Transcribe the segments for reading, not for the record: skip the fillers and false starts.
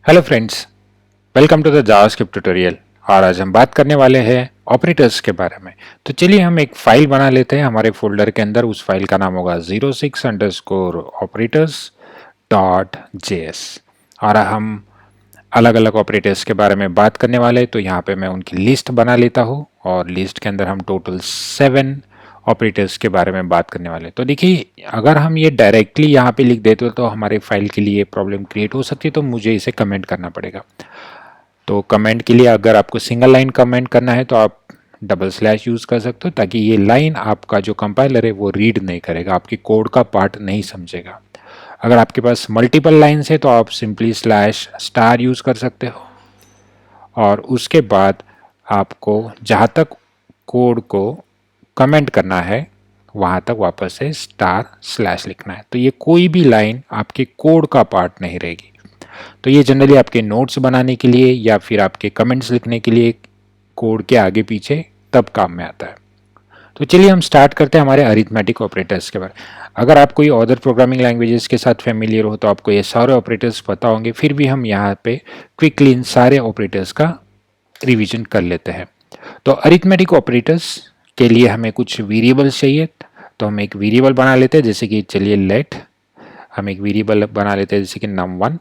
Hello friends, welcome to the JavaScript tutorial. और आज हम बात करने वाले हैं ऑपरेटर्स के बारे में। तो चलिए हम एक फाइल बना लेते हैं हमारे फोल्डर के अंदर। उस फाइल का नाम होगा 06_operators.js। और हम अलग अलग ऑपरेटर्स के बारे में बात करने वाले हैं। तो यहाँ पे मैं उनकी लिस्ट बना लेता हूँ और लिस्ट के अंदर हम टोटल 7 ऑपरेटर्स के बारे में बात करने वाले हैं। तो देखिए, अगर हम ये डायरेक्टली यहाँ पे लिख देते तो हमारे फाइल के लिए प्रॉब्लम क्रिएट हो सकती है, तो मुझे इसे कमेंट करना पड़ेगा। तो कमेंट के लिए अगर आपको सिंगल लाइन कमेंट करना है तो आप डबल स्लैश यूज़ कर सकते हो, ताकि ये लाइन आपका जो कंपाइलर है वो रीड नहीं करेगा, आपकी कोड का पार्ट नहीं समझेगा। अगर आपके पास मल्टीपल लाइन्स है तो आप सिंपली स्लैश स्टार यूज़ कर सकते हो, और उसके बाद आपको जहाँ तक कोड को कमेंट करना है वहाँ तक वापस से स्टार स्लैश लिखना है। तो ये कोई भी लाइन आपके कोड का पार्ट नहीं रहेगी। तो ये जनरली आपके नोट्स बनाने के लिए या फिर आपके कमेंट्स लिखने के लिए कोड के आगे पीछे तब काम में आता है। तो चलिए हम स्टार्ट करते हैं हमारे अरिथमेटिक ऑपरेटर्स के बारे में। अगर आप कोई अदर प्रोग्रामिंग लैंग्वेजेस के साथ फेमिलियर हो तो आपको ये सारे ऑपरेटर्स पता होंगे, फिर भी हम यहाँ पे क्विकली इन सारे ऑपरेटर्स का रिवीजन कर लेते हैं। तो अरिथमेटिक ऑपरेटर्स के लिए हमें कुछ वेरिएबल्स चाहिए। तो हम एक वेरिएबल बना लेते हैं, जैसे कि चलिए लेट हम एक वेरिएबल बना लेते हैं जैसे कि num1,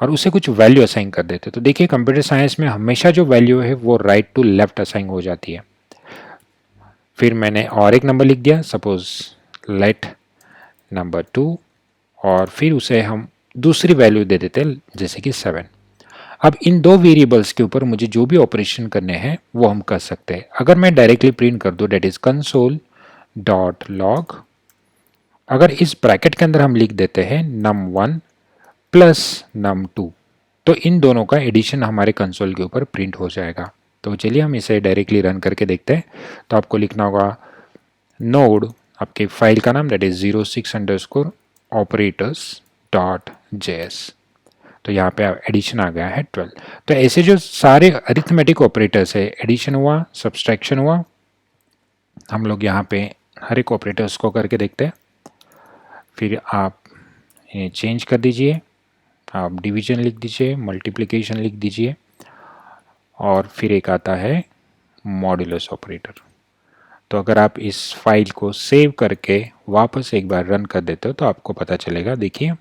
और उसे कुछ वैल्यू असाइन कर देते हैं। तो देखिए, कंप्यूटर साइंस में हमेशा जो वैल्यू है वो राइट टू लेफ्ट असाइन हो जाती है। फिर मैंने और एक नंबर लिख दिया, सपोज लेट नंबर 2, और फिर उसे हम दूसरी वैल्यू दे देते हैं जैसे कि 7। अब इन दो वेरिएबल्स के ऊपर मुझे जो भी ऑपरेशन करने हैं वो हम कर सकते हैं। अगर मैं डायरेक्टली प्रिंट कर दूं that is console dot log, अगर इस ब्रैकेट के अंदर हम लिख देते हैं num1 प्लस num2, तो इन दोनों का एडिशन हमारे कंसोल के ऊपर प्रिंट हो जाएगा। तो चलिए हम इसे डायरेक्टली रन करके देखते हैं। तो आपको लिखना होगा नोड, आपकी फाइल का नाम दैट इज 06_operators.js। तो यहाँ पे एडिशन आ गया है 12। तो ऐसे जो सारे अरिथमेटिक ऑपरेटर्स है, एडिशन हुआ, सब्सट्रैक्शन हुआ, हम लोग यहाँ पे हर एक ऑपरेटर्स को करके देखते हैं। फिर आप इन्हें चेंज कर दीजिए, आप डिवीजन लिख दीजिए, मल्टीप्लिकेशन लिख दीजिए, और फिर एक आता है मॉड्यूलस ऑपरेटर। तो अगर आप इस फाइल को सेव करके वापस एक बार रन कर देते हो तो आपको पता चलेगा। देखिए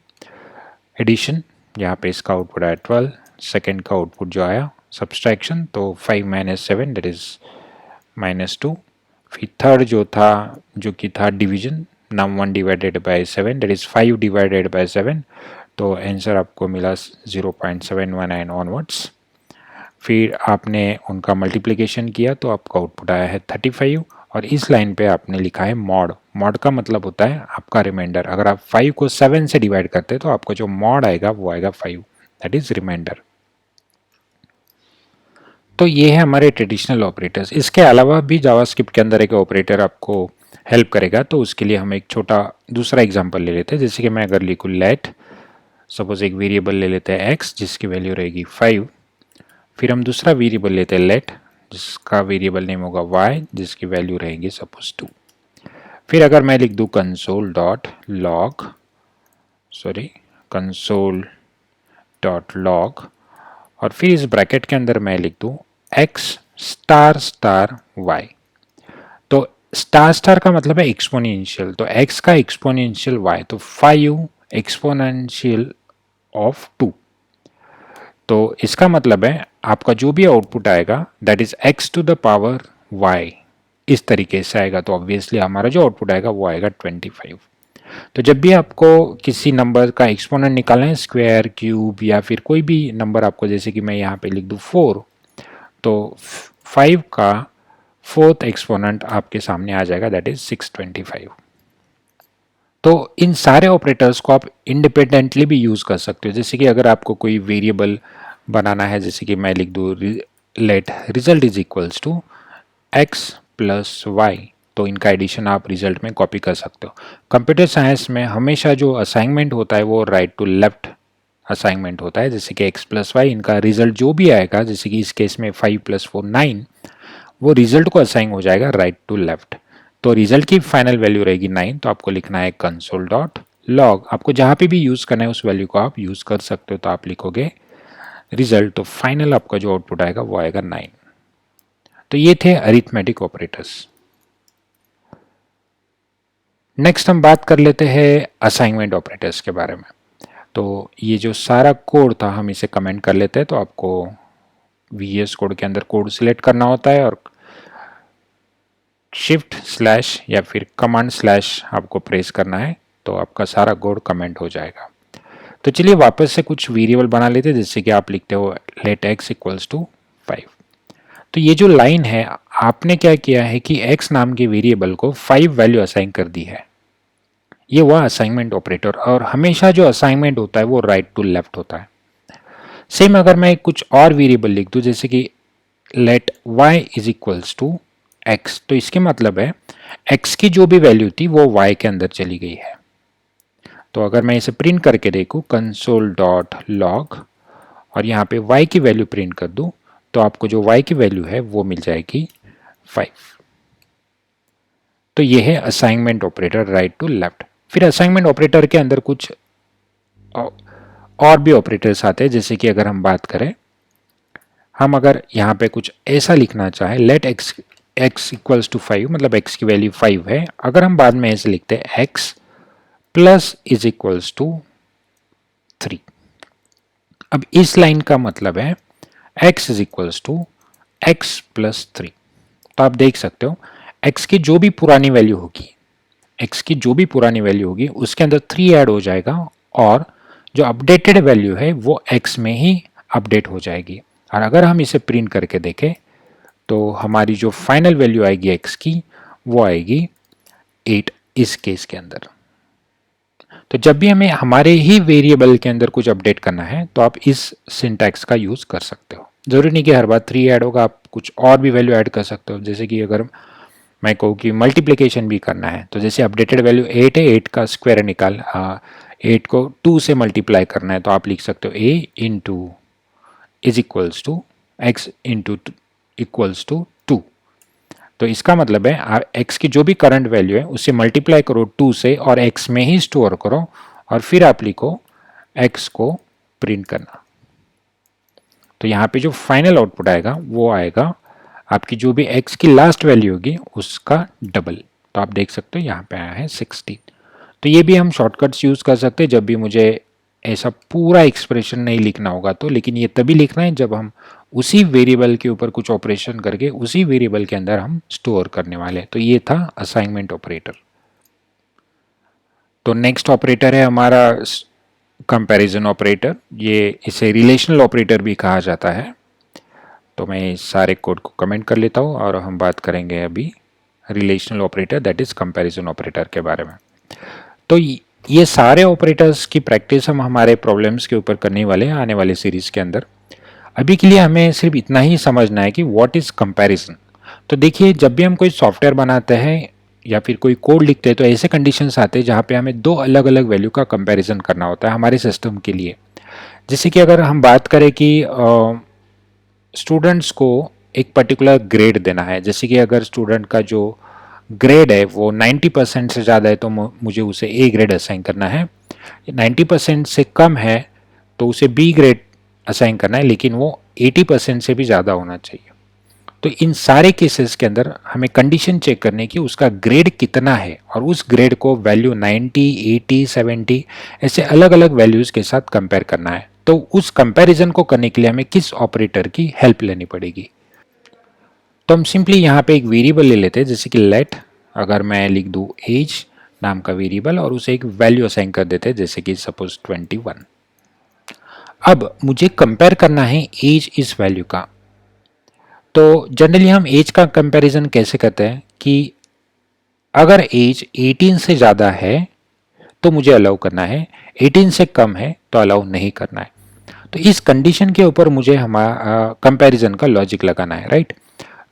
एडिशन, यहाँ पे इसका आउटपुट आया 12, सेकेंड का आउटपुट जो आया सब्सट्रैक्शन, तो 5 - 7 दैट इज -2। फिर थर्ड जो था, जो कि था division, num1 divided by 7 that is 5 divided by 7, तो आंसर आपको मिला 0.719 ऑनवर्ड्स। फिर आपने उनका मल्टीप्लिकेशन किया तो आपका आउटपुट आया है 35, और इस लाइन पे आपने लिखा है मॉड। मॉड का मतलब होता है आपका रिमाइंडर। अगर आप 5 को 7 से डिवाइड करते हैं तो आपको जो मॉड आएगा वो आएगा 5, दैट इज रिमाइंडर। तो ये है हमारे ट्रेडिशनल ऑपरेटर्स। इसके अलावा भी जावास्क्रिप्ट के अंदर एक ऑपरेटर आपको हेल्प करेगा। तो उसके लिए हम एक छोटा दूसरा एग्जांपल ले लेते हैं। जैसे कि मैं अगर लिखूँ लेट, सपोज एक वेरिएबल ले लेते हैं x जिसकी वैल्यू रहेगी 5। फिर हम दूसरा वेरिएबल लेते हैं लेट, जिसका वेरिएबल नेम होगा y जिसकी वैल्यू रहेगी सपोज 2। फिर अगर मैं लिख दूँ कंसोल डॉट लॉग, और फिर इस ब्रैकेट के अंदर मैं लिख दूँ x स्टार स्टार y। तो स्टार स्टार का मतलब है एक्सपोनेंशियल, तो x का एक्सपोनेंशियल y, तो 5 एक्सपोनेंशियल ऑफ 2। तो इसका मतलब है आपका जो भी आउटपुट आएगा that is x to the power y, इस तरीके से आएगा। तो ऑब्वियसली हमारा जो आउटपुट आएगा वो आएगा 25। तो जब भी आपको किसी नंबर का एक्सपोनेंट निकालना है, स्क्वायर, क्यूब या फिर कोई भी नंबर आपको, जैसे कि मैं यहाँ पे लिख दूँ 4, तो 5 का फोर्थ एक्सपोनेंट आपके सामने आ जाएगा दैट इज 625। तो इन सारे ऑपरेटर्स को आप इंडिपेंडेंटली भी यूज़ कर सकते हो। जैसे कि अगर आपको कोई वेरिएबल बनाना है, जैसे कि मैं लिख दूँ let result is equals to x plus y, तो इनका एडिशन आप रिजल्ट में कॉपी कर सकते हो। कंप्यूटर साइंस में हमेशा जो असाइनमेंट होता है वो राइट टू लेफ्ट असाइनमेंट होता है। जैसे कि x प्लस वाई, इनका रिजल्ट जो भी आएगा, जैसे कि इस केस में 5 + 4 9, वो रिजल्ट को असाइन हो जाएगा राइट टू लेफ्ट। तो रिजल्ट की फाइनल वैल्यू रहेगी 9, तो आपको लिखना है कंसोल डॉट लॉग, आपको जहाँ पे भी यूज़ करना है उस वैल्यू को आप यूज़ कर सकते हो। तो आप लिखोगे रिजल्ट, तो फाइनल आपका जो आउटपुट आएगा वो आएगा 9। तो ये थे अरिथमेटिक ऑपरेटर्स। नेक्स्ट हम बात कर लेते हैं असाइनमेंट ऑपरेटर्स के बारे में। तो ये जो सारा कोड था हम इसे कमेंट कर लेते हैं। तो आपको VS कोड के अंदर कोड सिलेक्ट करना होता है और शिफ्ट स्लैश या फिर कमांड स्लैश आपको प्रेस करना है, तो आपका सारा कोड कमेंट हो जाएगा। तो चलिए वापस से कुछ वेरिएबल बना लेते हैं, जैसे कि आप लिखते हो लेट x इक्वल्स टू 5। तो ये जो लाइन है, आपने क्या किया है कि x नाम के वेरिएबल को 5 वैल्यू असाइन कर दी है। ये हुआ असाइनमेंट ऑपरेटर, और हमेशा जो असाइनमेंट होता है वो राइट टू लेफ्ट होता है। सेम अगर मैं कुछ और वेरिएबल लिख दूं, जैसे कि let y is equals to x, तो इसके मतलब है x की जो भी वैल्यू थी वो y के अंदर चली गई है। तो अगर मैं इसे प्रिंट करके देखूं कंसोल डॉट लॉग और यहाँ पे y की वैल्यू प्रिंट कर दूं, तो आपको जो y की वैल्यू है वो मिल जाएगी 5। तो ये है assignment operator right to left. फिर असाइनमेंट ऑपरेटर के अंदर कुछ और भी ऑपरेटर्स आते हैं, जैसे कि अगर हम बात करें, हम अगर यहाँ पे कुछ ऐसा लिखना चाहे लेट x इक्वल्स टू 5, मतलब x की वैल्यू 5 है। अगर हम बाद में ऐसे लिखते हैं x plus is equals to 3, अब इस लाइन का मतलब है x is equals to x plus 3। तो आप देख सकते हो x की जो भी पुरानी वैल्यू होगी, x की जो भी पुरानी वैल्यू होगी उसके अंदर 3 ऐड हो जाएगा, और जो अपडेटेड वैल्यू है वो x में ही अपडेट हो जाएगी। और अगर हम इसे प्रिंट करके देखें तो हमारी जो फाइनल वैल्यू आएगी x की वो आएगी 8 इस केस के अंदर। तो जब भी हमें हमारे ही वेरिएबल के अंदर कुछ अपडेट करना है तो आप इस सिंटैक्स का यूज कर सकते हो। जरूरी नहीं कि हर बार 3 ऐड होगा, आप कुछ और भी वैल्यू ऐड कर सकते हो। जैसे कि अगर मैं कहूँ कि मल्टीप्लिकेशन भी करना है, तो जैसे अपडेटेड वैल्यू 8 है, 8 का स्क्वायर निकाल 8 को 2 से मल्टीप्लाई करना है, तो आप लिख सकते हो a into is equals to x into equals to 2। तो इसका मतलब है x की जो भी करंट वैल्यू है उससे मल्टीप्लाई करो 2 से और x में ही स्टोर करो, और फिर आप लिखो x को प्रिंट करना। तो यहाँ पे जो फाइनल आउटपुट आएगा वो आएगा आपकी जो भी x की लास्ट वैल्यू होगी उसका डबल। तो आप देख सकते हो यहाँ पे आया है 16। तो ये भी हम शॉर्टकट्स यूज़ कर सकते हैं जब भी मुझे ऐसा पूरा एक्सप्रेशन नहीं लिखना होगा तो, लेकिन ये तभी लिखना है जब हम उसी वेरिएबल के ऊपर कुछ ऑपरेशन करके उसी वेरिएबल के अंदर हम स्टोर करने वाले हैं। तो ये था असाइनमेंट ऑपरेटर। तो नेक्स्ट ऑपरेटर है हमारा कंपैरिजन ऑपरेटर। ये इसे रिलेशनल ऑपरेटर भी कहा जाता है। तो मैं इस सारे कोड को कमेंट कर लेता हूँ और हम बात करेंगे अभी relational operator that is comparison operator के बारे में। तो ये सारे ऑपरेटर्स की प्रैक्टिस हम हमारे प्रॉब्लम्स के ऊपर करने वाले हैं आने वाले सीरीज के अंदर। अभी के लिए हमें सिर्फ इतना ही समझना है कि व्हाट इज कंपैरिजन। तो देखिए, जब भी हम कोई सॉफ्टवेयर बनाते हैं या फिर कोई कोड लिखते हैं तो ऐसे कंडीशंस आते हैं जहाँ पे हमें दो अलग अलग वैल्यू का कंपैरिजन करना होता है हमारे सिस्टम के लिए। जैसे कि अगर हम बात करें कि स्टूडेंट्स को एक पर्टिकुलर ग्रेड देना है, जैसे कि अगर स्टूडेंट का जो ग्रेड है वो 90% से ज़्यादा है तो मुझे उसे ए ग्रेड असाइन करना है। 90% से कम है तो उसे बी ग्रेड असाइन करना है, लेकिन वो 80% से भी ज़्यादा होना चाहिए। तो इन सारे केसेस के अंदर हमें कंडीशन चेक करने की उसका ग्रेड कितना है, और उस ग्रेड को वैल्यू 90, 80, 70 ऐसे अलग अलग वैल्यूज़ के साथ कंपेयर करना है। तो उस कंपैरिजन को करने के लिए हमें किस ऑपरेटर की हेल्प लेनी पड़ेगी। तो हम सिंपली यहाँ पे एक वेरिएबल ले लेते हैं, जैसे कि लेट, अगर मैं लिख दूँ एज नाम का वेरिएबल और उसे एक वैल्यू असाइन कर देते हैं, जैसे कि सपोज 21। अब मुझे कंपेयर करना है एज इस वैल्यू का। तो जनरली हम एज का कंपैरिजन कैसे करते हैं कि अगर एज 18 से ज़्यादा है तो मुझे अलाउ करना है, 18 से कम है तो अलाउ नहीं करना है। तो इस कंडीशन के ऊपर मुझे हमारा कंपैरिजन का लॉजिक लगाना है, राइट।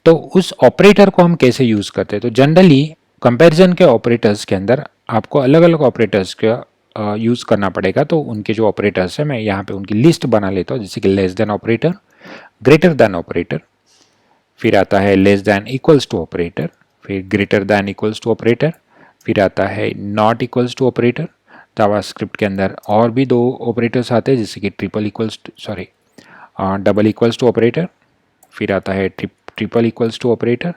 तो उस ऑपरेटर को हम कैसे यूज़ करते हैं, तो जनरली कंपैरिजन के ऑपरेटर्स के अंदर आपको अलग अलग ऑपरेटर्स का यूज़ करना पड़ेगा। तो उनके जो ऑपरेटर्स हैं मैं यहाँ पे उनकी लिस्ट बना लेता हूँ, जैसे कि less than operator, greater than operator, फिर आता है less than equals to operator, फिर greater than equals to operator, फिर आता है not equals to operator, JavaScript के अंदर और भी दो ऑपरेटर्स आते हैं, जैसे कि डबल इक्वल्स टू ऑपरेटर, फिर आता है ट्रिपल इक्वल्स टू ऑपरेटर,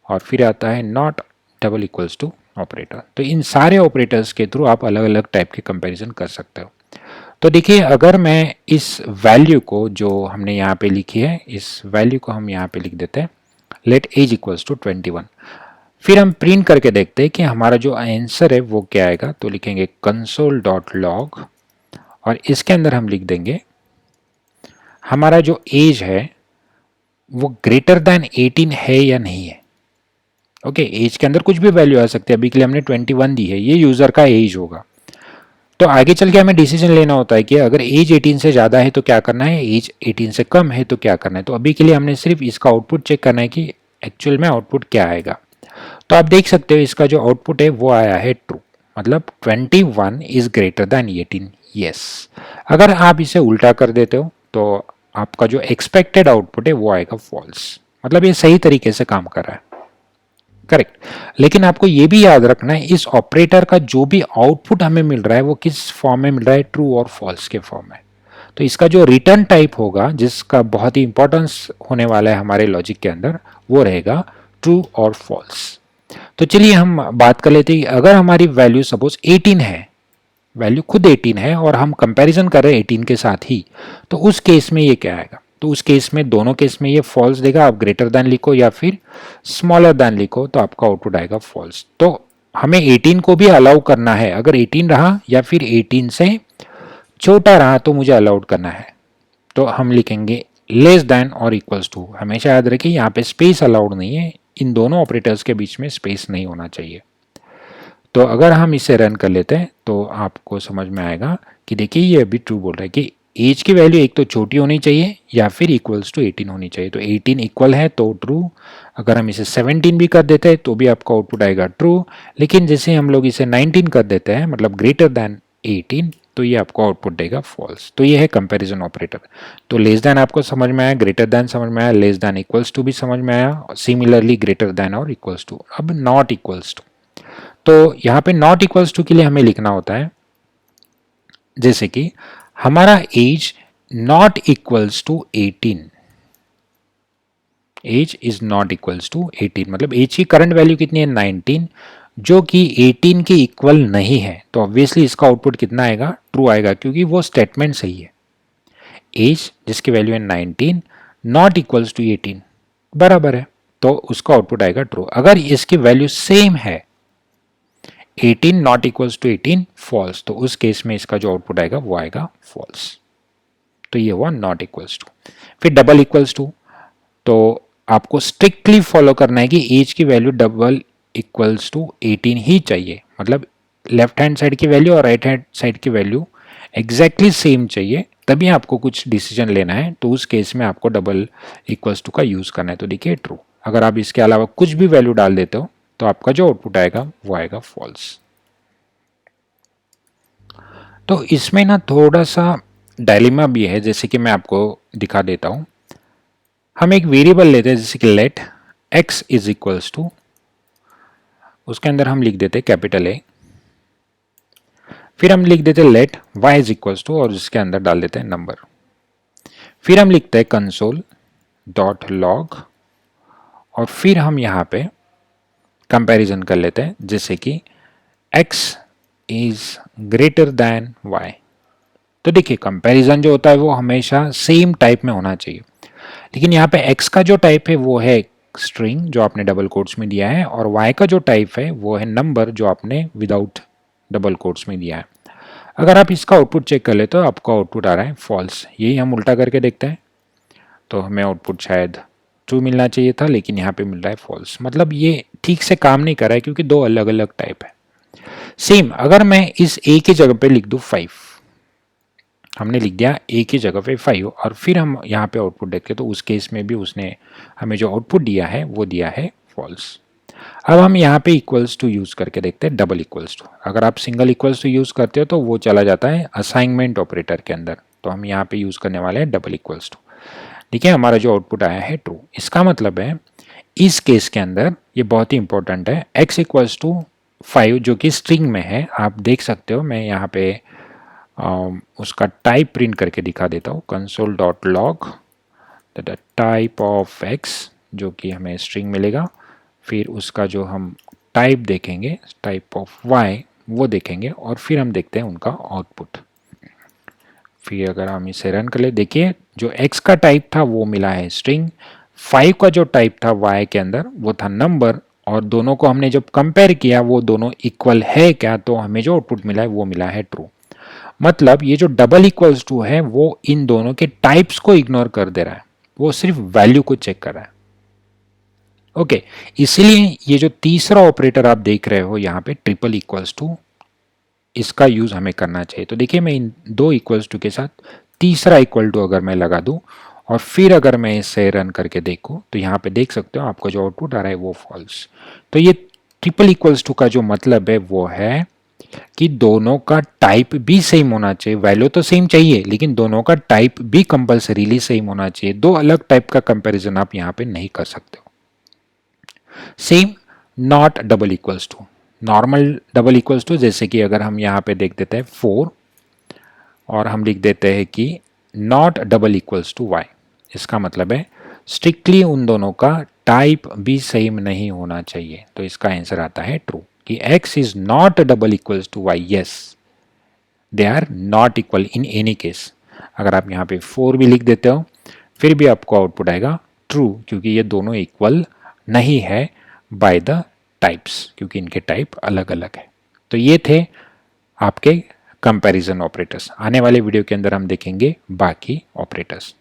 और फिर आता है not double equals to operator. तो इन सारे ऑपरेटर्स के थ्रू आप अलग अलग टाइप के कंपैरिजन कर सकते हो। तो देखिए, अगर मैं इस वैल्यू को जो हमने यहाँ पे लिखी है, इस वैल्यू को हम यहाँ पे लिख देते हैं लेट एज इक्वल्स टू 21, फिर हम प्रिंट करके देखते हैं कि हमारा जो आंसर है वो क्या आएगा। तो लिखेंगे console.log और इसके अंदर हम लिख देंगे हमारा जो एज है वो ग्रेटर देन 18 है या नहीं है। ओके, एज के अंदर कुछ भी वैल्यू आ सकती है, अभी के लिए हमने 21 दी है, ये यूजर का एज होगा। तो आगे चल के हमें डिसीजन लेना होता है कि अगर एज 18 से ज़्यादा है तो क्या करना है, एज 18 से कम है तो क्या करना है। तो अभी के लिए हमने सिर्फ इसका आउटपुट चेक करना है कि एक्चुअल में आउटपुट क्या आएगा। तो आप देख सकते हो इसका जो आउटपुट है वो आया है ट्रू, मतलब 21 इज ग्रेटर देन 18, यस। अगर आप इसे उल्टा कर देते हो तो आपका जो एक्सपेक्टेड आउटपुट है वो आएगा फॉल्स, मतलब ये सही तरीके से काम कर रहा है, करेक्ट। लेकिन आपको ये भी याद रखना है इस ऑपरेटर का जो भी आउटपुट हमें मिल रहा है वो किस फॉर्म में मिल रहा है, ट्रू और फॉल्स के फॉर्म में। तो इसका जो रिटर्न टाइप होगा, जिसका बहुत ही इंपॉर्टेंस होने वाला है हमारे लॉजिक के अंदर, वो रहेगा ट्रू और फॉल्स। तो चलिए हम बात कर लेते हैं, अगर हमारी वैल्यू सपोज 18 है, वैल्यू खुद 18 है और हम कंपैरिजन कर रहे हैं 18 के साथ ही, तो उस केस में ये क्या आएगा। तो उस केस में, दोनों केस में ये फॉल्स देगा। आप ग्रेटर देन लिखो या फिर स्मॉलर देन लिखो तो आपका आउटपुट आएगा फॉल्स। तो हमें 18 को भी अलाउ करना है, अगर 18 रहा या फिर 18 से छोटा रहा तो मुझे अलाउड करना है। तो हम लिखेंगे लेस देन और इक्वल्स टू। हमेशा याद रखिए यहाँ पे स्पेस अलाउड नहीं है, इन दोनों ऑपरेटर्स के बीच में स्पेस नहीं होना चाहिए। तो अगर हम इसे रन कर लेते हैं तो आपको समझ में आएगा कि देखिए ये अभी ट्रू बोल रहा है कि एज की वैल्यू एक तो छोटी होनी चाहिए या फिर इक्वल्स टू 18 होनी चाहिए। तो 18 इक्वल है तो ट्रू, अगर हम इसे 17 भी कर देते हैं तो भी आपका आउटपुट आएगा ट्रू। लेकिन जैसे हम लोग इसे 19 कर देते हैं, मतलब ग्रेटर देन 18, तो ये आपको आउटपुट देगा फॉल्स। तो ये है कंपैरिजन ऑपरेटर। तो लेस देन आपको समझ में आया, ग्रेटर देन समझ में आया, लेस देन इक्वल्स टू भी समझ में आया, सिमिलरली ग्रेटर देन और इक्वल्स टू। अब नॉट इक्वल्स टू, तो यहाँ पे नॉट इक्वल्स टू के लिए हमें लिखना होता है जैसे कि हमारा age not equals to 18, age is not equals to 18, मतलब एज की करंट वैल्यू कितनी है 19, जो कि 18 के इक्वल नहीं है। तो ऑब्वियसली इसका आउटपुट कितना आएगा, ट्रू आएगा, क्योंकि वो स्टेटमेंट सही है। एज जिसकी वैल्यू है 19 नॉट इक्वल्स टू 18 बराबर है, तो उसका आउटपुट आएगा ट्रू। अगर इसकी वैल्यू सेम है 18 नॉट इक्वल्स टू 18 फॉल्स, तो उस केस में इसका जो आउटपुट आएगा वो आएगा फॉल्स। तो ये हुआ नॉट इक्वल्स टू। फिर डबल इक्वल्स टू, तो आपको स्ट्रिक्टली फॉलो करना है कि एज की वैल्यू डबल इक्वल्स टू 18 ही चाहिए, मतलब लेफ्ट हैंड साइड की वैल्यू और राइट हैंड साइड की वैल्यू एग्जैक्टली सेम चाहिए, तभी आपको कुछ डिसीजन लेना है। तो उस केस में आपको डबल इक्वल्स टू का यूज करना है। तो देखिए ट्रू। अगर आप इसके अलावा कुछ भी वैल्यू डाल देते हो तो आपका जो आउटपुट आएगा वो आएगा फॉल्स। तो इसमें ना थोड़ा सा डायलेमा भी है, जैसे कि मैं आपको दिखा देता हूं। हम एक वेरिएबल लेते हैं जैसे कि let x is equals to, उसके अंदर हम लिख देते हैं कैपिटल A, फिर हम लिख देते हैं let y is equals to और उसके अंदर डाल देते हैं नंबर, फिर हम लिखते हैं कंसोल डॉट लॉग और फिर हम यहाँ पे कंपैरिजन कर लेते हैं जैसे कि x is greater than y। तो देखिए कंपैरिजन जो होता है वो हमेशा सेम टाइप में होना चाहिए, लेकिन यहाँ पे x का जो टाइप है वो है स्ट्रिंग जो आपने डबल कोट्स में दिया है, और y का जो टाइप है वो है नंबर जो आपने विदाउट डबल कोट्स में दिया है। अगर आप इसका आउटपुट चेक कर ले तो आपका आउटपुट आ रहा है फॉल्स। यही हम उल्टा करके देखते हैं तो हमें आउटपुट शायद ट्रू मिलना चाहिए था, लेकिन यहाँ पे मिल रहा है फॉल्स, मतलब ये ठीक से काम नहीं कर रहा है क्योंकि दो अलग अलग टाइप है। सेम अगर मैं इस a की जगह पे लिख दूं 5, हमने लिख दिया a की जगह पे 5 और फिर हम यहाँ पे आउटपुट देखते तो उस केस में भी उसने हमें जो आउटपुट दिया है वो दिया है फॉल्स। अब हम यहाँ पे इक्वल्स टू यूज करके देखते हैं डबल इक्वल्स टू। अगर आप सिंगल इक्वल्स टू यूज करते हो तो वो चला जाता है असाइनमेंट ऑपरेटर के अंदर, तो हम यहाँ पे यूज करने वाले हैं डबल इक्वल्स टू। देखिए हमारा जो आउटपुट आया है ट्रू। इसका मतलब है इस केस के अंदर ये बहुत ही इंपॉर्टेंट है, x इक्वल्स टू 5 जो कि स्ट्रिंग में है, आप देख सकते हो। मैं यहाँ पे उसका टाइप प्रिंट करके दिखा देता हूँ, console.log टाइप ऑफ x जो कि हमें स्ट्रिंग मिलेगा, फिर उसका जो हम टाइप देखेंगे टाइप ऑफ y वो देखेंगे, और फिर हम देखते हैं उनका आउटपुट। फिर अगर हम इसे रन कर ले, देखिए जो x का टाइप था वो मिला है स्ट्रिंग, 5 का जो टाइप था y के अंदर वो था नंबर, और दोनों को हमने जब कंपेयर किया वो दोनों इक्वल है क्या, तो हमें जो आउटपुट मिला है वो मिला है ट्रू। मतलब ये जो डबल इक्वल्स टू है वो इन दोनों के टाइप्स को इग्नोर कर दे रहा है, वो सिर्फ वैल्यू को चेक कर रहा है। ओके, इसलिए ये जो तीसरा ऑपरेटर आप देख रहे हो यहाँ पे ट्रिपल इक्वल्स टू, इसका यूज हमें करना चाहिए। तो देखिए मैं इन दो इक्वल्स टू के साथ तीसरा इक्वल टू अगर मैं लगा दूं और फिर अगर मैं इसे रन करके देखूं, तो यहाँ पे देख सकते हो आपको जो आउटपुट आ रहा है वो फॉल्स। तो ये ट्रिपल इक्वल्स टू का जो मतलब है वो है कि दोनों का टाइप भी सेम होना चाहिए, वैल्यू तो सेम चाहिए लेकिन दोनों का टाइप भी कंपलसरीली सेम होना चाहिए। दो अलग टाइप का कंपैरिजन आप यहाँ पे नहीं कर सकते हो। Same not double equals to, normal double equals to, जैसे कि अगर हम यहाँ पे देख देते हैं 4 और हम लिख देते हैं कि not double equals to y, इसका मतलब है स्ट्रिक्टली उन दोनों का टाइप भी सेम नहीं होना चाहिए। तो इसका आंसर आता है ट्रू कि x is not double equals to y, yes they are not equal in any case. अगर आप यहाँ पे 4 भी लिख देते हो फिर भी आपको आउटपुट आएगा ट्रू, क्योंकि ये दोनों इक्वल नहीं है बाय द टाइप्स, क्योंकि इनके टाइप अलग अलग है। तो ये थे आपके कंपैरिजन ऑपरेटर्स। आने वाले वीडियो के अंदर हम देखेंगे बाकी ऑपरेटर्स।